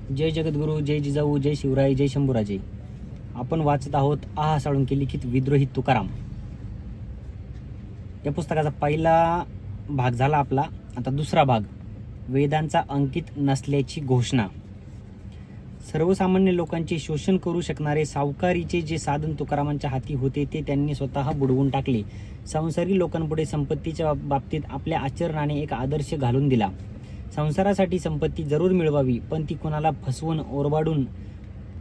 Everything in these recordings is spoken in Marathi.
जय जगद्गुरु, जय जिजाऊ, जय शिवराय, जय शंभूराजे. आपण वाचत आहोत आहा साळुंखे लिखित विद्रोही तुकाराम. या पुस्तकाचा पहिला भाग झाला आपला. आता दुसरा भाग, वेदांचा अंकित नसल्याची घोषणा. सर्वसामान्य लोकांचे शोषण करू शकणारे सावकारीचे जे साधन तुकारामांच्या हाती होते ते त्यांनी स्वतः बुडवून टाकले. संसारी लोकांपुढे संपत्तीच्या बाबतीत आपल्या आचरणाने एक आदर्श घालून दिला. संसारासाठी संपत्ती जरूर मिळवावी, पण ती कोणाला फसवून ओरबाडून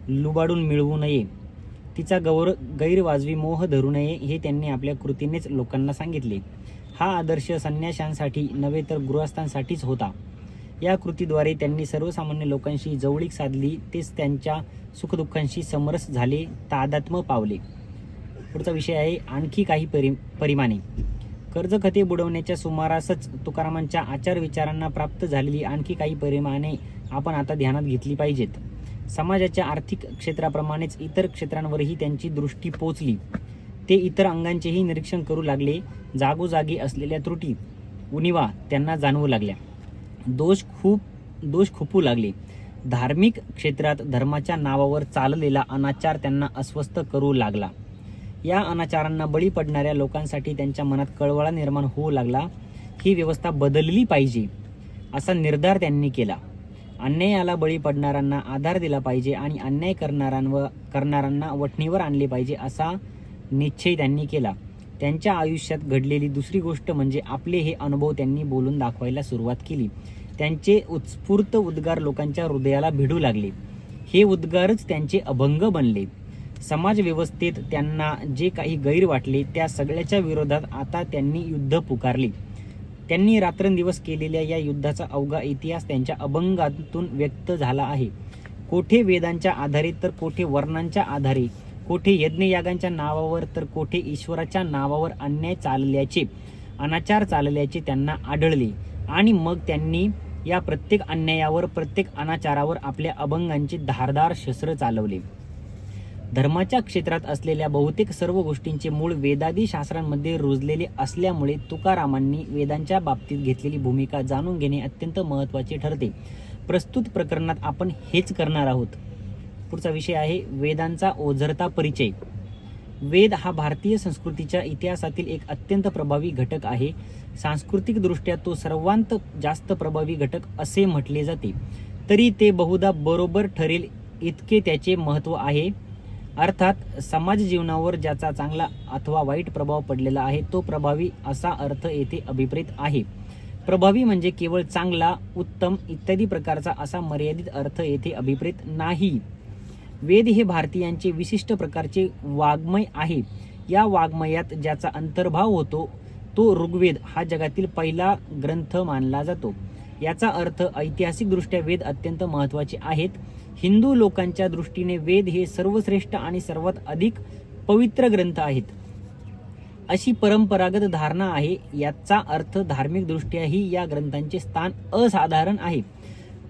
लुबाडून मिळवू नये. तिचा गैरवाजवी मोह धरू नये हे त्यांनी आपल्या कृतीनेच लोकांना सांगितले. हा आदर्श संन्याशांसाठी नव्हे तर गृहस्थांसाठीच होता. या कृतीद्वारे त्यांनी सर्वसामान्य लोकांशी जवळीक साधली, तेच त्यांच्या सुखदुःखांशी समरस झाले, तादात्म्य पावले. पुढचा विषय आहे आणखी काही परिमाणे. कर्ज खते बुडवण्याच्या सुमारासच तुकारामांच्या आचार विचारांना प्राप्त झालेली आणखी काही परिमाणे आपण आता ध्यानात घेतली पाहिजेत. समाजाच्या आर्थिक क्षेत्राप्रमाणेच इतर क्षेत्रांवरही त्यांची दृष्टी पोचली. ते इतर अंगांचेही निरीक्षण करू लागले. जागोजागी असलेल्या त्रुटी, उणिवा त्यांना जाणवू लागल्या. दोष खुपू लागले. धार्मिक क्षेत्रात धर्माच्या नावावर चाललेला अनाचार त्यांना अस्वस्थ करू लागला. या अनाचारांना बळी पडणाऱ्या लोकांसाठी त्यांच्या मनात कळवळा निर्माण होऊ लागला. ही व्यवस्था बदलली पाहिजे असा निर्धार त्यांनी केला. अन्यायाला बळी पडणाऱ्यांना आधार दिला पाहिजे आणि अन्याय करणाऱ्यांना वठणीवर आणले पाहिजे असा निश्चय त्यांनी केला. त्यांच्या आयुष्यात घडलेली दुसरी गोष्ट म्हणजे आपले हे अनुभव त्यांनी बोलून दाखवायला सुरुवात केली. त्यांचे उत्स्फूर्त उद्गार लोकांच्या हृदयाला भिडू लागले. हे उद्गारच त्यांचे अभंग बनले. समाज व्यवस्थेत त्यांना जे काही गैर वाटले त्या सगळ्याच्या विरोधात आता त्यांनी युद्ध पुकारले. त्यांनी रात्रंदिवस केलेल्या या युद्धाचा अवघा इतिहास त्यांच्या अभंगातून व्यक्त झाला आहे. कोठे वेदांच्या आधारे तर कोठे वर्णांच्या आधारे, कोठे यज्ञयागांच्या नावावर तर कोठे ईश्वराच्या नावावर अन्याय चालल्याचे, अनाचार चालल्याचे त्यांना आढळले. आणि मग त्यांनी या प्रत्येक अन्यायावर, प्रत्येक अनाचारावर आपल्या अभंगांचे धारदार शस्त्र चालवले. धर्माच्या क्षेत्रात असलेल्या बहुतेक सर्व गोष्टींचे मूळ वेदादी शास्त्रांमध्ये रुजलेले असल्यामुळे तुकारामांनी वेदांच्या बाबतीत घेतलेली भूमिका जाणून घेणे अत्यंत महत्त्वाचे ठरते. प्रस्तुत प्रकरणात आपण हेच करणार आहोत. पुढचा विषय आहे वेदांचा ओझरता परिचय. वेद हा भारतीय संस्कृतीच्या इतिहासातील एक अत्यंत प्रभावी घटक आहे. सांस्कृतिक दृष्ट्या तो सर्वांत जास्त प्रभावी घटक असे म्हटले जाते, तरी ते बहुधा बरोबर ठरेल इतके त्याचे महत्त्व आहे. अर्थात समाज जीवनावर ज्याचा चांगला अथवा वाईट प्रभाव पडलेला आहे तो प्रभावी असा अर्थ येथे अभिप्रेत आहे. प्रभावी म्हणजे केवळ चांगला, उत्तम इत्यादी प्रकारचा असा मर्यादित अर्थ येथे अभिप्रेत नाही. वेद हे भारतीयांचे विशिष्ट प्रकारचे वाङ्मय आहे. या वाङ्मयात ज्याचा अंतर्भाव होतो तो ऋग्वेद हा जगातील पहिला ग्रंथ मानला जातो. याचा अर्थ ऐतिहासिकदृष्ट्या वेद अत्यंत महत्त्वाचे आहेत. हिंदू लोकांच्या दृष्टीने वेद हे सर्वश्रेष्ठ आणि सर्वात अधिक पवित्र ग्रंथ आहेत अशी परंपरागत धारणा आहे. याचा अर्थ धार्मिक दृष्ट्याही या ग्रंथांचे स्थान असाधारण आहे.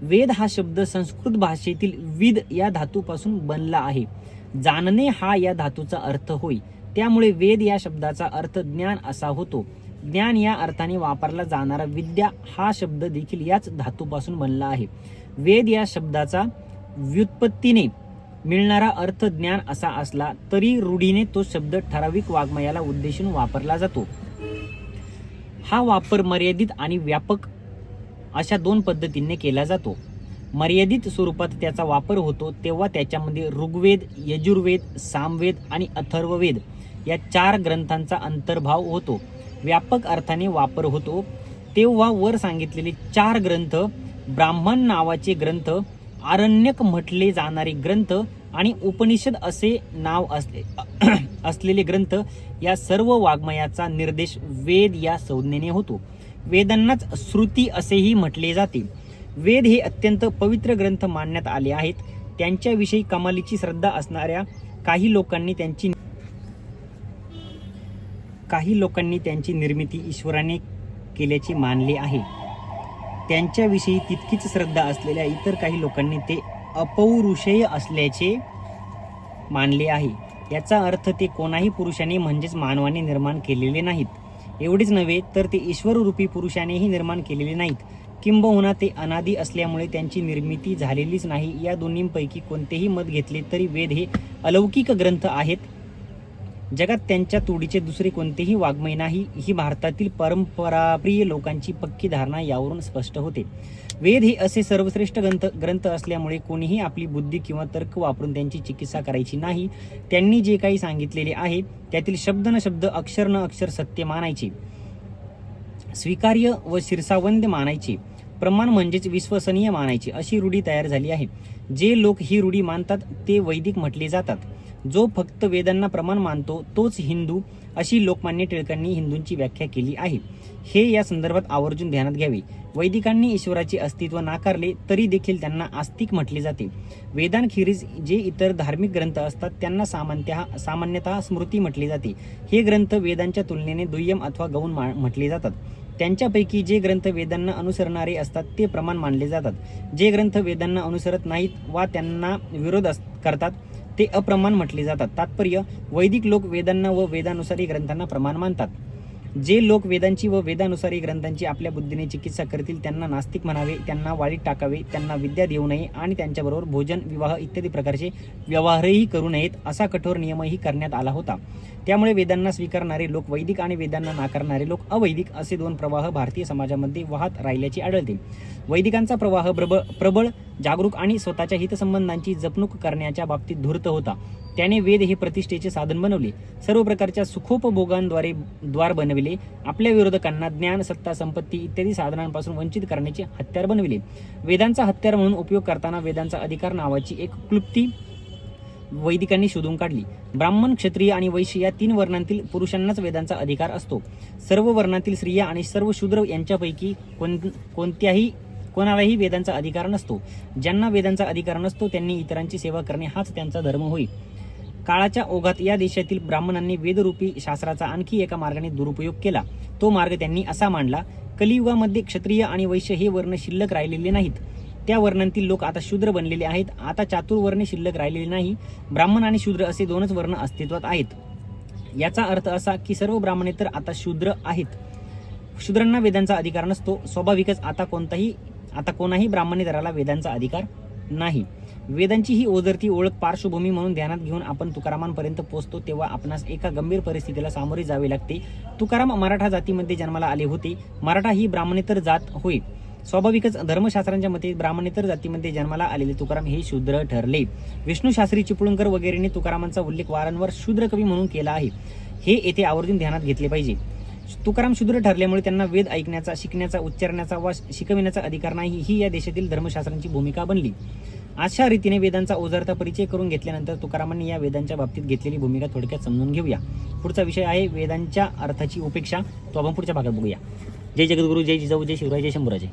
वेद हा शब्द संस्कृत भाषेतील विद या धातूपासून बनला आहे. जाणणे हा या धातूचा अर्थ होय. त्यामुळे वेद या शब्दाचा अर्थ ज्ञान असा होतो. ज्ञान या अर्थाने वापरला जाणारा विद्या हा शब्द देखील याच धातूपासून बनला आहे. वेद या शब्दाचा व्युत्पत्तीने मिळणारा अर्थ ज्ञान असा असला तरी रूढीने तो शब्द ठराविक वाङ्मयाला उद्देशून वापरला जातो. हा वापर मर्यादित आणि व्यापक अशा दोन पद्धतीने केला जातो. मर्यादित स्वरूपात त्याचा वापर होतो तेव्हा त्याच्यामध्ये ऋग्वेद, यजुर्वेद, सामवेद आणि अथर्ववेद या 4 ग्रंथांचा अंतर्भाव होतो. व्यापक अर्थाने वापर होतो तेव्हा वर सांगितलेले 4 ग्रंथ, ब्राह्मण नावाचे ग्रंथ, आरण्यक म्हटले जाणारे ग्रंथ आणि उपनिषद असे नाव असलेले ग्रंथ या सर्व वाङ्मयाचा निर्देश वेद या संज्ञेने होतो. वेदांनाच श्रुती असेही म्हटले जाते. वेद हे अत्यंत पवित्र ग्रंथ मानण्यात आले आहेत. त्यांच्याविषयी कमालीची श्रद्धा असणाऱ्या काही लोकांनी त्यांची निर्मिती ईश्वराने केल्याचे मानले आहे. त्यांच्याविषयी तितकीच श्रद्धा असलेल्या इतर काही लोकांनी ते अपौरुषेय असल्याचे मानले आहे. याचा अर्थ ते कोणाही पुरुषाने म्हणजेच मानवाने निर्माण केलेले नाहीत. एवढेच नव्हे तर ते ईश्वररूपी पुरुषानेही निर्माण केलेले नाहीत. किंबहुना ते अनादी असल्यामुळे त्यांची निर्मिती झालेलीच नाही. या दोन्हींपैकी कोणतेही मत घेतले तरी वेद हे अलौकिक ग्रंथ आहेत. जगात त्यांच्या तोडीचे दुसरे कोणतेही वाङ्मय नाही, ही भारतातील परंपराप्रिय लोकांची पक्की धारणा यावरून स्पष्ट होते. वेद हे असे सर्वश्रेष्ठ ग्रंथ असल्यामुळे कोणीही आपली बुद्धी किंवा तर्क वापरून त्यांची चिकित्सा करायची नाही. त्यांनी जे काही सांगितलेले आहे त्यातील शब्द न शब्द, अक्षर न अक्षर सत्य मानायचे, स्वीकार्य व शिरसावंद मानायचे, प्रमाण म्हणजेच विश्वसनीय मानायचे, अशी रूढी तयार झाली आहे. जे लोक ही रूढी मानतात ते वैदिक म्हटले जातात. जो फक्त वेदांना प्रमाण मानतो तोच हिंदू, अशी लोकमान्य टिळकांनी हिंदूंची व्याख्या केली आहे. हे या संदर्भात आवर्जून ध्यानात घ्यावे. वैदिकांनी ईश्वराचे अस्तित्व नाकारले तरी देखील त्यांना आस्तिक म्हटले जाते. वेदांखेरीज जे इतर धार्मिक ग्रंथ असतात त्यांना सामान्यतः स्मृती म्हटले जाते. हे ग्रंथ वेदांच्या तुलनेने दुय्यम अथवा गौण म्हटले जातात. त्यांच्यापैकी जे ग्रंथ वेदांना अनुसरणारे असतात ते प्रमाण मानले जातात. जे ग्रंथ वेदांना अनुसरत नाहीत वा त्यांना विरोध करतात ते अप्रमाण म्हटले जातात. तात्पर्य: वैदिक लोक वेदांना व वेदानुसारी ग्रंथांना प्रमाण मानतात. जे लोक वेदांची व वेदानुसारी ग्रंथांची आपल्या बुद्धीने चिकित्सा करतील त्यांना नास्तिक म्हणावे, त्यांना वाळीत टाकावे, त्यांना विद्या देऊ नये आणि त्यांच्याबरोबर भोजन, विवाह इत्यादी प्रकारचे व्यवहारही करू नयेत, असा कठोर नियमही करण्यात आला होता. त्यामुळे वेदांना स्वीकारणारे लोक वैदिक आणि वेदांना नाकारणारे लोक अवैदिक असे दोन प्रवाह भारतीय समाजामध्ये वाहत राहिल्याचे आढळते. वैदिकांचा प्रवाह प्रबळ, जागरूक आणि स्वतःच्या हितसंबंधांची जपणूक करण्याच्या बाबतीत धूर्त होता. त्याने वेद हे प्रतिष्ठेचे साधन बनवले, सर्व प्रकारच्या सुखोपभोगांद्वारे द्वार बनविले, आपल्या विरोधकांना ज्ञान, सत्ता, संपत्ती इत्यादी साधनांपासून वंचित करण्याचे हत्यार बनविले. वेदांचा हत्यार म्हणून उपयोग करताना वेदांचा अधिकार नावाची एक क्लृप्ती वैदिकांनी शोधून काढली. ब्राह्मण, क्षत्रिय आणि वैश्य या 3 वर्णांतील पुरुषांनाच वेदांचा अधिकार असतो. सर्व वर्णातील स्त्रिया आणि सर्व शूद्र यांच्यापैकी कोणालाही वेदांचा अधिकार नसतो. ज्यांना वेदांचा अधिकार नसतो त्यांनी इतरांची सेवा करणे हाच त्यांचा धर्म होय. काळाच्या ओघात या देशातील ब्राह्मणांनी वेदरूपी शास्त्राचा आणखी एका मार्गाने दुरुपयोग केला. तो मार्ग त्यांनी असा मांडला: कलियुगामध्ये क्षत्रिय आणि वैश्य हे वर्ण शिल्लक राहिलेले नाहीत. त्या वर्णांतील लोक आता शूद्र बनलेले आहेत. आता चातुर्वर्ण शिल्लक राहिलेले नाही. ब्राह्मण आणि शूद्र असे 2च वर्ण अस्तित्वात आहेत. याचा अर्थ असा की सर्व ब्राह्मणे तर आता शूद्र आहेत. शूद्रांना वेदांचा अधिकार नसतो. स्वाभाविकच आता कोणाही ब्राह्मणेतराला वेदांचा अधिकार नाही. वेदांची ही ओझरती ओळख पार्श्वभूमी म्हणून ध्यानात घेऊन आपण तुकारामांपर्यंत पोहोचतो तेव्हा आपणास एका गंभीर परिस्थितीला सामोरे जावे लागते. तुकाराम मराठा जातीमध्ये जन्माला आले होते. मराठा ही ब्राह्मणेतर जात होय. स्वाभाविकच धर्मशास्त्रांच्या मते ब्राह्मणेतर जातीमध्ये जन्माला आलेले तुकाराम हे शूद्र ठरले. विष्णू शास्त्री, चिपळूणकर वगैरेंनी तुकारामांचा उल्लेख वारंवार शूद्र कवी म्हणून केला आहे. हे येथे आवर्जून ध्यानात घेतले पाहिजे. तुकाराम शूद्र ठरल्यामुळे त्यांना वेद ऐकण्याचा, शिकण्याचा, उच्चारण्याचा वा शिकविण्याचा अधिकार नाही, ही या देशातील धर्मशास्त्रांची भूमिका बनली. अशा रीतीने वेदांचा ओझरता परिचय करून घेतल्यानंतर तुकारामांनी या वेदांच्या बाबतीत घेतलेली भूमिका थोडक्यात समजून घेऊया. पुढचा विषय आहे वेदांच्या अर्थाची उपेक्षा. तो आपण पुढच्या भागात बघूया. जय जगद्गुरु, जय जिजाऊ, जय शिवराय, जय शंभूराजे.